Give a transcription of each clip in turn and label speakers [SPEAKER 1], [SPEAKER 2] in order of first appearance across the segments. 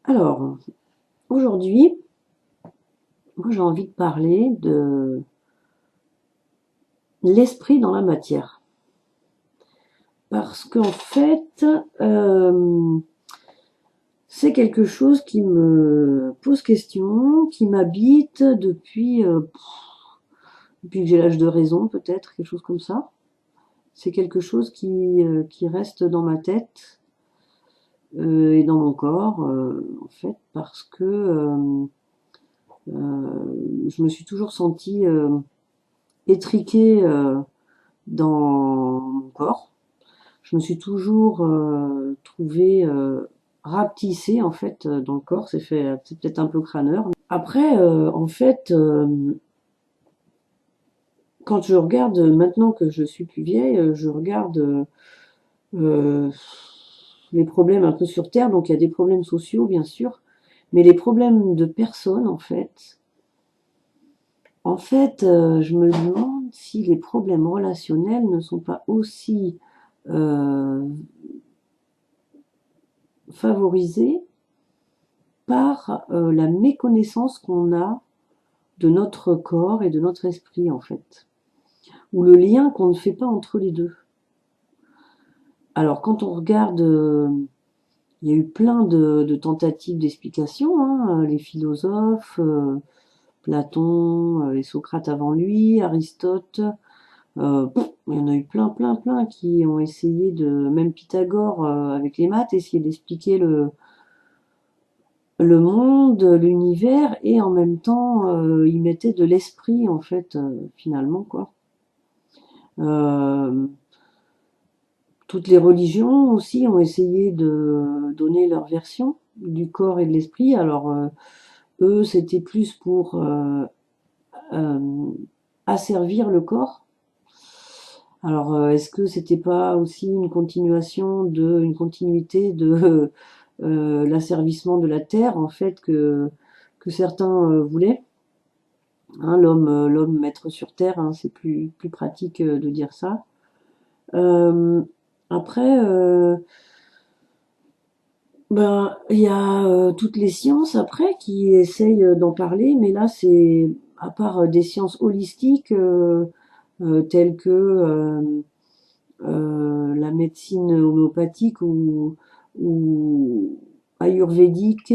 [SPEAKER 1] Alors, aujourd'hui, moi j'ai envie de parler de l'esprit dans la matière. Parce qu'en fait, c'est quelque chose qui me pose question, qui m'habite depuis que j'ai l'âge de raison, peut-être, quelque chose comme ça. C'est quelque chose qui reste dans ma tête et dans mon corps, en fait, parce que je me suis toujours sentie étriquée dans mon corps. Je me suis toujours trouvée rapetissée en fait dans le corps. C'est peut-être un peu crâneur. Après, en fait, quand je regarde maintenant que je suis plus vieille, je regarde euh, les problèmes un peu sur Terre. Donc il y a des problèmes sociaux bien sûr, mais les problèmes de personnes je me demande si les problèmes relationnels ne sont pas aussi euh, favorisés par la méconnaissance qu'on a de notre corps et de notre esprit, en fait, ou le lien qu'on ne fait pas entre les deux. Alors, quand on regarde, il y a eu plein de tentatives d'explication, hein, les philosophes, Platon et Socrate avant lui, Aristote, il y en a eu plein qui ont essayé même Pythagore avec les maths, essayer d'expliquer le monde, l'univers, et en même temps, il mettait de l'esprit, en fait, finalement, quoi. Euh, Toutes les religions aussi ont essayé de donner leur version du corps et de l'esprit. Alors, eux, c'était plus pour euh, asservir le corps. Alors, est-ce que c'était pas aussi une continuité de l'asservissement de la terre, en fait, que certains voulaient? Hein, l'homme maître sur terre, hein, c'est plus pratique de dire ça. Euh, Après, ben, il y a toutes les sciences après qui essayent d'en parler, mais là, c'est à part des sciences holistiques telles que la médecine homéopathique ou ayurvédique,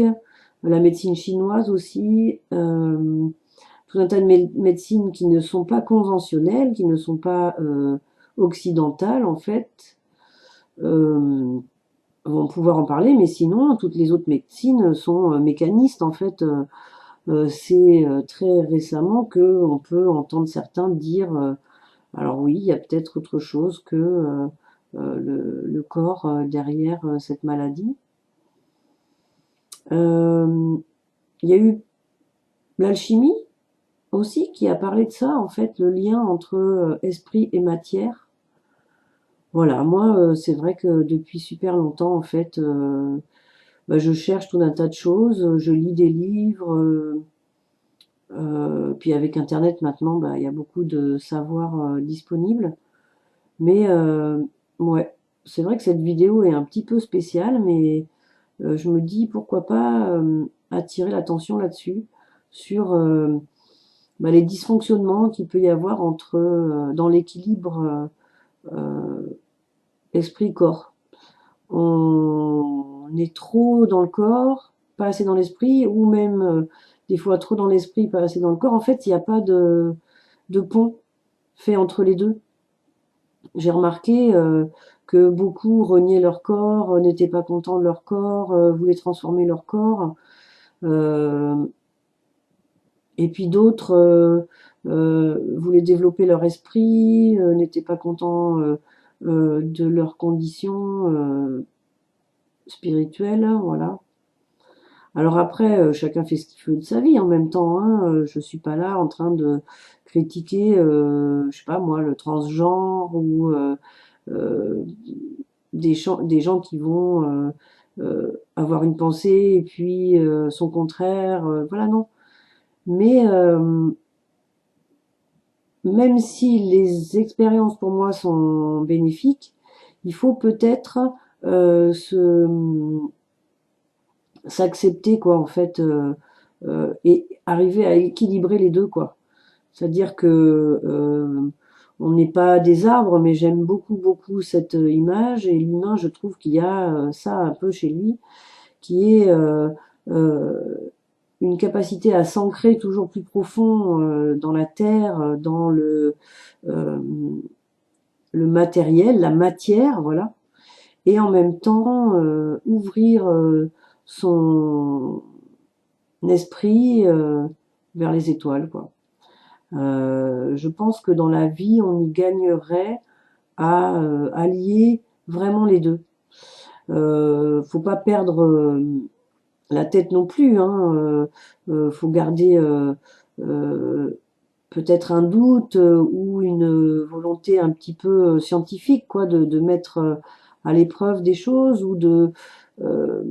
[SPEAKER 1] la médecine chinoise aussi, tout un tas de médecines qui ne sont pas conventionnelles, qui ne sont pas occidentales en fait, euh, vont pouvoir en parler, mais sinon toutes les autres médecines sont mécanistes en fait. C'est très récemment que on peut entendre certains dire alors oui, il y a peut-être autre chose que le corps derrière cette maladie. Euh, il y a eu l'alchimie aussi qui a parlé de ça, en fait, le lien entre esprit et matière. Voilà, moi, c'est vrai que depuis super longtemps, en fait, bah, je cherche tout un tas de choses, je lis des livres, puis avec Internet maintenant, bah, il y a beaucoup de savoir disponible. Mais ouais, c'est vrai que cette vidéo est un petit peu spéciale, mais je me dis pourquoi pas attirer l'attention là-dessus, sur bah, les dysfonctionnements qu'il peut y avoir dans l'équilibre esprit-corps. On est trop dans le corps, pas assez dans l'esprit, ou même des fois trop dans l'esprit, pas assez dans le corps. En fait, il n'y a pas de pont fait entre les deux. J'ai remarqué que beaucoup reniaient leur corps, n'étaient pas contents de leur corps, voulaient transformer leur corps. Euh, et puis d'autres voulaient développer leur esprit, n'étaient pas contents de leurs conditions spirituelles, voilà. Alors après, chacun fait ce qu'il veut de sa vie en même temps, hein. Je suis pas là en train de critiquer, je sais pas moi, le transgenre ou euh, des gens qui vont avoir une pensée et puis son contraire, voilà non. Mais même si les expériences pour moi sont bénéfiques, il faut peut-être se s'accepter quoi en fait, et arriver à équilibrer les deux quoi. C'est-à-dire que on n'est pas des arbres, mais j'aime beaucoup beaucoup cette image et l'humain, je trouve qu'il y a ça un peu chez lui, qui est euh, une capacité à s'ancrer toujours plus profond dans la terre, dans euh, le matériel, la matière, voilà, et en même temps ouvrir son esprit vers les étoiles, quoi. Je pense que dans la vie, on y gagnerait à allier vraiment les deux. Faut pas perdre la tête non plus, hein. Faut garder euh, peut-être un doute ou une volonté un petit peu scientifique, quoi, de mettre à l'épreuve des choses ou euh,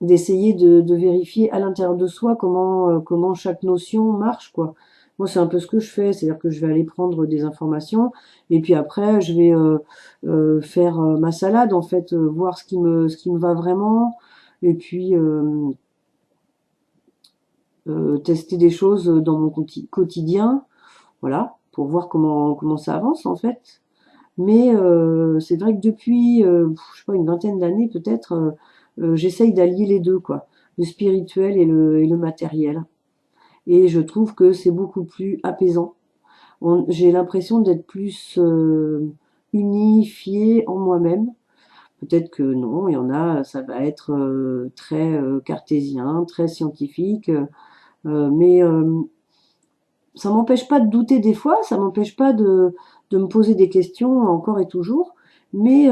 [SPEAKER 1] d'essayer de vérifier à l'intérieur de soi comment chaque notion marche, quoi. Moi, c'est un peu ce que je fais, c'est-à-dire que je vais aller prendre des informations et puis après, je vais faire ma salade, en fait, voir ce qui me va vraiment et puis tester des choses dans mon quotidien, voilà, pour voir comment ça avance, en fait. Mais c'est vrai que depuis, je sais pas, une vingtaine d'années peut-être, j'essaye d'allier les deux, quoi, le spirituel et le matériel. Et je trouve que c'est beaucoup plus apaisant. J'ai l'impression d'être plus unifiée en moi-même. Peut-être que non, il y en a, ça va être très cartésien, très scientifique, mais ça m'empêche pas de douter des fois, ça m'empêche pas de me poser des questions encore et toujours, mais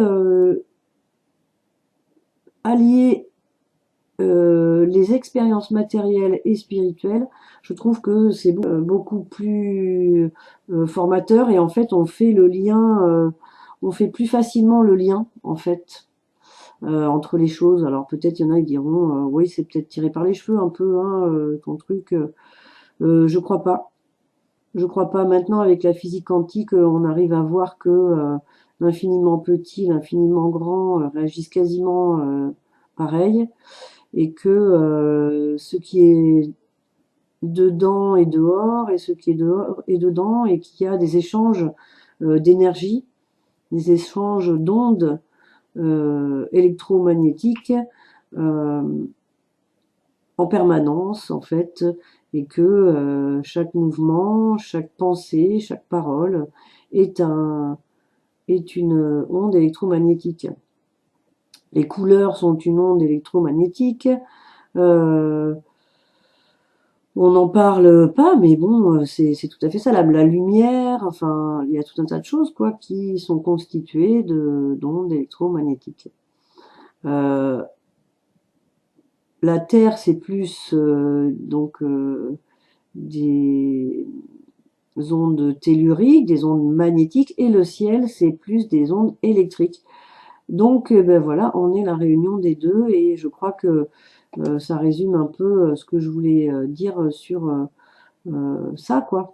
[SPEAKER 1] allier les expériences matérielles et spirituelles, je trouve que c'est beaucoup plus formateur et en fait on fait le lien, on fait plus facilement le lien en fait entre les choses. Alors peut-être il y en a qui diront oui c'est peut-être tiré par les cheveux un peu hein, ton truc. Je crois pas. Je crois pas. Maintenant, avec la physique quantique, on arrive à voir que l'infiniment petit, l'infiniment grand réagissent quasiment pareil, et que ce qui est dedans est dehors, et ce qui est dehors est dedans, et qu'il y a des échanges d'énergie, des échanges d'ondes électromagnétiques euh, en permanence, en fait, et que chaque mouvement, chaque pensée, chaque parole est une onde électromagnétique. Les couleurs sont une onde électromagnétique. Euh, on n'en parle pas, mais bon, c'est tout à fait ça. La lumière, enfin, il y a tout un tas de choses, quoi, qui sont constituées d'ondes électromagnétiques. Euh, la Terre, c'est plus donc des ondes telluriques, des ondes magnétiques, et le ciel, c'est plus des ondes électriques. Donc, ben voilà, on est la réunion des deux, et je crois que ça résume un peu ce que je voulais dire sur ça, quoi.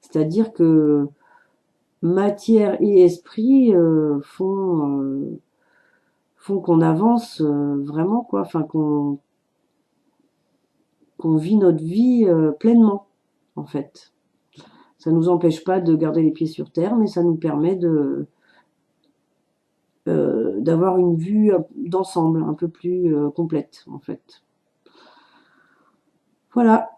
[SPEAKER 1] C'est-à-dire que matière et esprit font qu'on avance vraiment, quoi. Enfin, qu'on vit notre vie pleinement, en fait. Ça nous empêche pas de garder les pieds sur terre, mais ça nous permet d'avoir une vue d'ensemble un peu plus complète, en fait. Voilà.